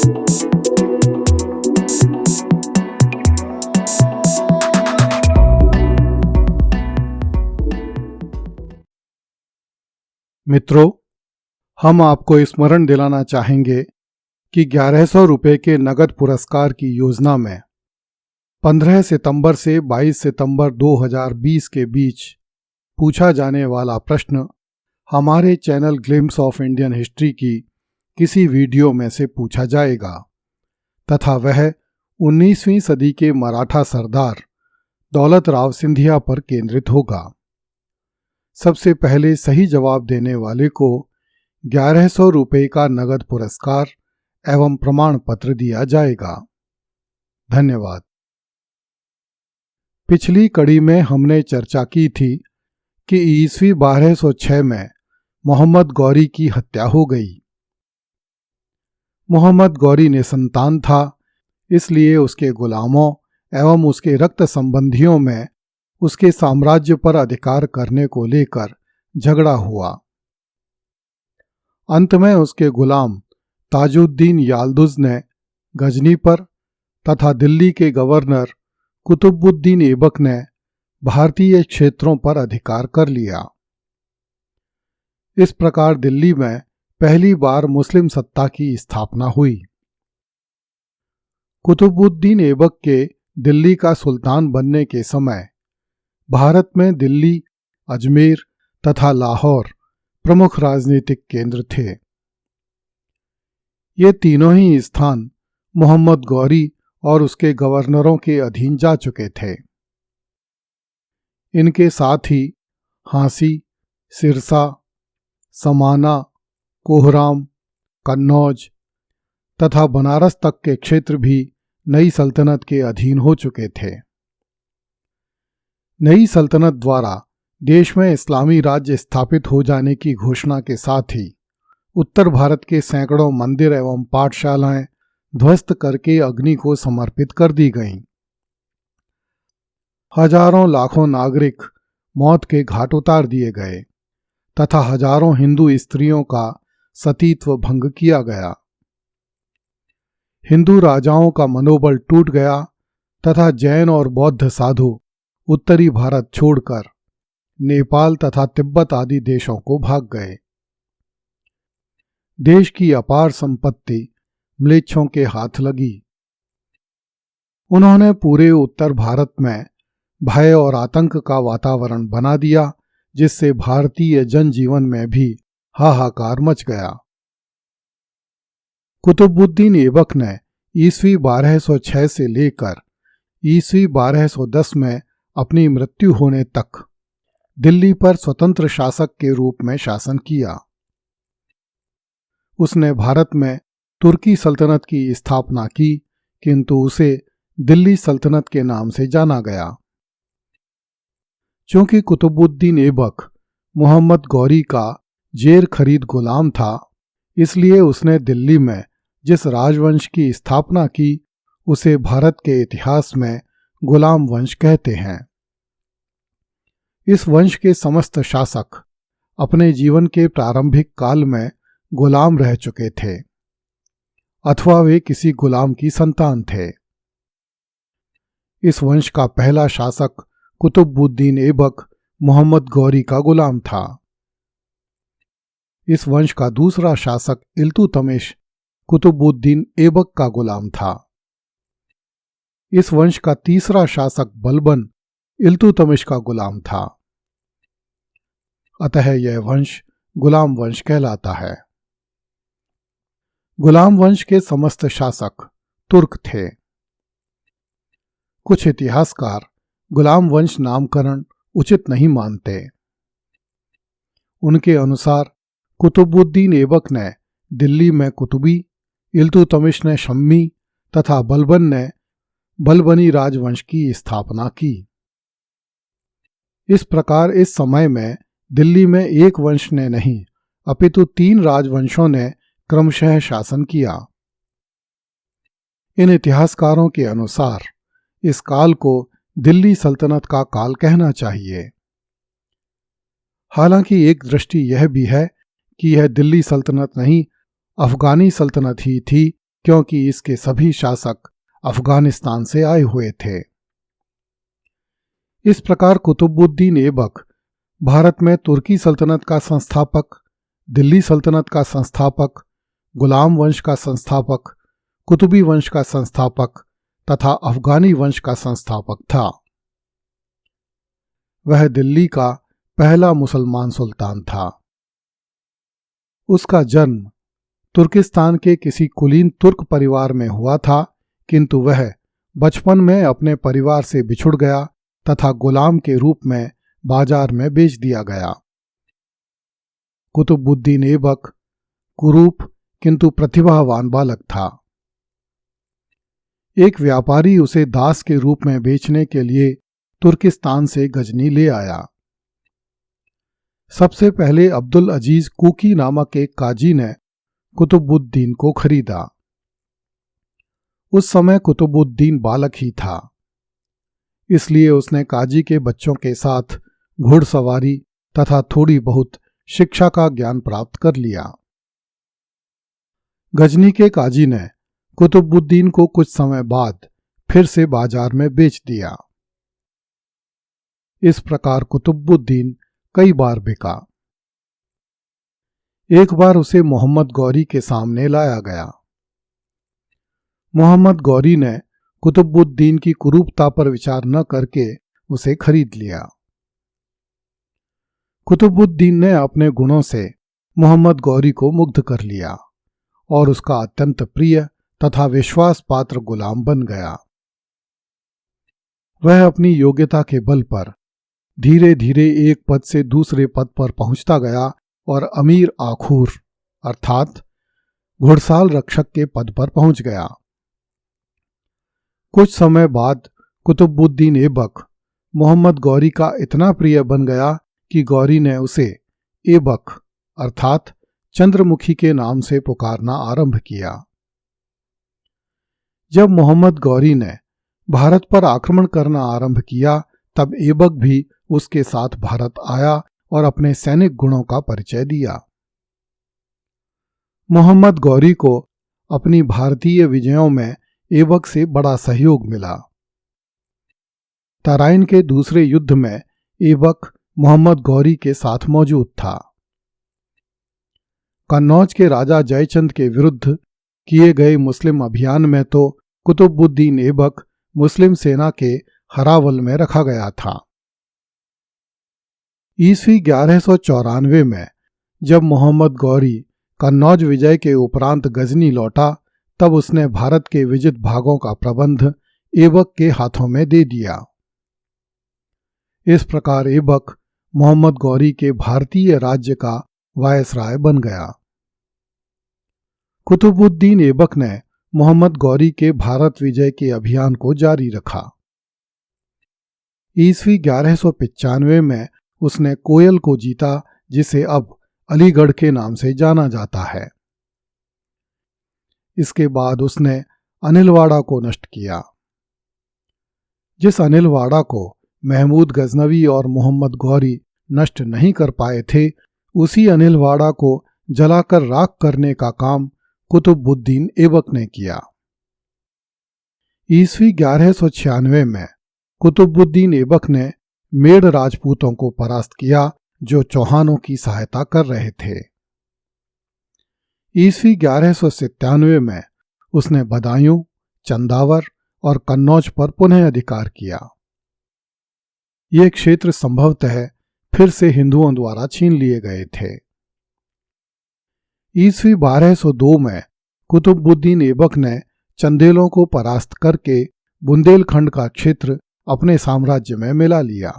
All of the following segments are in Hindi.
मित्रों, हम आपको स्मरण दिलाना चाहेंगे कि 1100 रुपये के नगद पुरस्कार की योजना में 15 सितंबर से 22 सितंबर 2020 के बीच पूछा जाने वाला प्रश्न हमारे channel glimpse of Indian history की किसी वीडियो में से पूछा जाएगा तथा वह 19वीं सदी के मराठा सरदार दौलत राव सिंधिया पर केंद्रित होगा। सबसे पहले सही जवाब देने वाले को 1100 रुपये का नगद पुरस्कार एवं प्रमाण पत्र दिया जाएगा। धन्यवाद। पिछली कड़ी में हमने चर्चा की थी कि ईस्वी 1206 में मोहम्मद गौरी की हत्या हो गई। मोहम्मद गौरी निसंतान था, इसलिए उसके गुलामों एवं उसके रक्त संबंधियों में उसके साम्राज्य पर अधिकार करने को लेकर झगड़ा हुआ। अंत में उसके गुलाम ताजुद्दीन याल्दुज ने गजनी पर तथा दिल्ली के गवर्नर कुतुबुद्दीन ऐबक ने भारतीय क्षेत्रों पर अधिकार कर लिया। इस प्रकार दिल्ली में पहली बार मुस्लिम सत्ता की स्थापना हुई। कुतुबुद्दीन ऐबक के दिल्ली का सुल्तान बनने के समय भारत में दिल्ली, अजमेर तथा लाहौर प्रमुख राजनीतिक केंद्र थे। ये तीनों ही स्थान मोहम्मद गौरी और उसके गवर्नरों के अधीन जा चुके थे। इनके साथ ही हांसी, सिरसा, समाना, कोहराम, कन्नौज तथा बनारस तक के क्षेत्र भी नई सल्तनत के अधीन हो चुके थे। नई सल्तनत द्वारा देश में इस्लामी राज्य स्थापित हो जाने की घोषणा के साथ ही उत्तर भारत के सैकड़ों मंदिर एवं पाठशालाएं ध्वस्त करके अग्नि को समर्पित कर दी गईं। हजारों लाखों नागरिक मौत के घाट उतार दिए गए तथा हजारों हिंदू स्त्रियों का सतीत्व भंग किया गया। हिंदू राजाओं का मनोबल टूट गया तथा जैन और बौद्ध साधु उत्तरी भारत छोड़कर नेपाल तथा तिब्बत आदि देशों को भाग गए। देश की अपार संपत्ति म्लेच्छों के हाथ लगी। उन्होंने पूरे उत्तर भारत में भय और आतंक का वातावरण बना दिया, जिससे भारतीय जनजीवन में भी हाहाकार मच गया। कुतुबुद्दीन ऐबक ने ईस्वी 1206 से लेकर ईस्वी 1210 में अपनी मृत्यु होने तक दिल्ली पर स्वतंत्र शासक के रूप में शासन किया। उसने भारत में तुर्की सल्तनत की स्थापना की, किंतु उसे दिल्ली सल्तनत के नाम से जाना गया। चूंकि कुतुबुद्दीन ऐबक मोहम्मद गौरी का जेर खरीद गुलाम था, इसलिए उसने दिल्ली में जिस राजवंश की स्थापना की उसे भारत के इतिहास में गुलाम वंश कहते हैं। इस वंश के समस्त शासक अपने जीवन के प्रारंभिक काल में गुलाम रह चुके थे अथवा वे किसी गुलाम की संतान थे। इस वंश का पहला शासक कुतुबुद्दीन ऐबक मोहम्मद गौरी का गुलाम था। इस वंश का दूसरा शासक इल्तुतमिश कुतुबुद्दीन ऐबक का गुलाम था। इस वंश का तीसरा शासक बलबन इल्तुतमिश का गुलाम था। अतः यह वंश गुलाम वंश कहलाता है। गुलाम वंश के समस्त शासक तुर्क थे। कुछ इतिहासकार गुलाम वंश नामकरण उचित नहीं मानते। उनके अनुसार कुतुबुद्दीन ऐबक ने दिल्ली में कुतुबी, इल्तुतमिश ने शम्मी तथा बलबन ने बलबनी राजवंश की स्थापना की। इस प्रकार इस समय में दिल्ली में एक वंश ने नहीं अपितु 3 राजवंशों ने क्रमशः शासन किया। इन इतिहासकारों के अनुसार इस काल को दिल्ली सल्तनत का काल कहना चाहिए। हालांकि एक दृष्टि यह भी है कि यह दिल्ली सल्तनत नहीं, अफगानी सल्तनत ही थी, क्योंकि इसके सभी शासक अफगानिस्तान से आए हुए थे। इस प्रकार कुतुबुद्दीन ऐबक भारत में तुर्की सल्तनत का संस्थापक, दिल्ली सल्तनत का संस्थापक, गुलाम वंश का संस्थापक, कुतुबी वंश का संस्थापक तथा अफगानी वंश का संस्थापक था। वह दिल्ली का पहला मुसलमान सुल्तान था। उसका जन्म तुर्किस्तान के किसी कुलीन तुर्क परिवार में हुआ था, किंतु वह बचपन में अपने परिवार से बिछुड़ गया तथा गुलाम के रूप में बाजार में बेच दिया गया। कुतुबुद्दीन ऐबक कुरूप किंतु प्रतिभावान बालक था। एक व्यापारी उसे दास के रूप में बेचने के लिए तुर्किस्तान से गजनी ले आया। सबसे पहले अब्दुल अजीज कुकी नामक एक काजी ने कुतुबुद्दीन को खरीदा। उस समय कुतुबुद्दीन बालक ही था, इसलिए उसने काजी के बच्चों के साथ घुड़सवारी तथा थोड़ी बहुत शिक्षा का ज्ञान प्राप्त कर लिया। गजनी के काजी ने कुतुबुद्दीन को कुछ समय बाद फिर से बाजार में बेच दिया। इस प्रकार कुतुबुद्दीन कई बार बिका। एक बार उसे मोहम्मद गौरी के सामने लाया गया। मोहम्मद गौरी ने कुतुबुद्दीन की कुरूपता पर विचार न करके उसे खरीद लिया। कुतुबुद्दीन ने अपने गुणों से मोहम्मद गौरी को मुग्ध कर लिया और उसका अत्यंत प्रिय तथा विश्वास पात्र गुलाम बन गया। वह अपनी योग्यता के बल पर धीरे धीरे एक पद से दूसरे पद पर पहुंचता गया और अमीर आखूर अर्थात घुड़साल रक्षक के पद पर पहुंच गया। कुछ समय बाद कुतुबुद्दीन ऐबक मोहम्मद गौरी का इतना प्रिय बन गया कि गौरी ने उसे ऐबक अर्थात चंद्रमुखी के नाम से पुकारना आरंभ किया। जब मोहम्मद गौरी ने भारत पर आक्रमण करना आरंभ किया, तब ऐबक भी उसके साथ भारत आया और अपने सैनिक गुणों का परिचय दिया। मोहम्मद गौरी को अपनी भारतीय विजयों में ऐबक से बड़ा सहयोग मिला। तराइन के दूसरे युद्ध में ऐबक मोहम्मद गौरी के साथ मौजूद था। कन्नौज के राजा जयचंद के विरुद्ध किए गए मुस्लिम अभियान में तो कुतुबुद्दीन ऐबक मुस्लिम सेना के हरावल में रखा गया था। ईस्वी 1194 में जब मोहम्मद गौरी कन्नौज विजय के उपरांत गजनी लौटा, तब उसने भारत के विजित भागों का प्रबंध ऐबक के हाथों में दे दिया। इस प्रकार ऐबक मोहम्मद गौरी के भारतीय राज्य का वायसराय बन गया। कुतुबुद्दीन ऐबक ने मोहम्मद गौरी के भारत विजय के अभियान को जारी रखा। ईस्वी 1195 में उसने कोयल को जीता, जिसे अब अलीगढ़ के नाम से जाना जाता है। इसके बाद उसने अनिलवाड़ा को नष्ट किया। जिस अनिलवाड़ा को महमूद गजनवी और मोहम्मद गौरी नष्ट नहीं कर पाए थे, उसी अनिलवाड़ा को जलाकर राख करने का काम कुतुबुद्दीन ऐबक ने किया। ईस्वी 1196 में कुतुबुद्दीन ऐबक ने मेड़ राजपूतों को परास्त किया, जो चौहानों की सहायता कर रहे थे। ईस्वी 1197 में उसने बदायूं, चंदावर और कन्नौज पर पुनः अधिकार किया। ये क्षेत्र संभवतः फिर से हिंदुओं द्वारा छीन लिए गए थे। ईस्वी 1202 में कुतुबुद्दीन ऐबक ने चंदेलों को परास्त करके बुंदेलखंड का क्षेत्र अपने साम्राज्य में मिला लिया।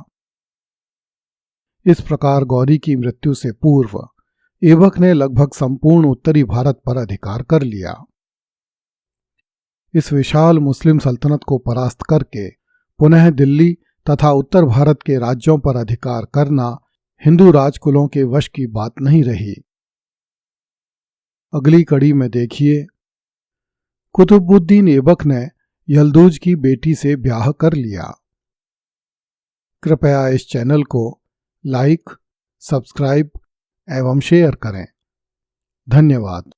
इस प्रकार गौरी की मृत्यु से पूर्व ऐबक ने लगभग संपूर्ण उत्तरी भारत पर अधिकार कर लिया। इस विशाल मुस्लिम सल्तनत को परास्त करके पुनः दिल्ली तथा उत्तर भारत के राज्यों पर अधिकार करना हिंदू राजकुलों के वश की बात नहीं रही। अगली कड़ी में देखिए, कुतुबुद्दीन ऐबक ने यल्दूज की बेटी से ब्याह कर लिया। कृपया इस चैनल को लाइक, सब्सक्राइब एवं शेयर करें। धन्यवाद।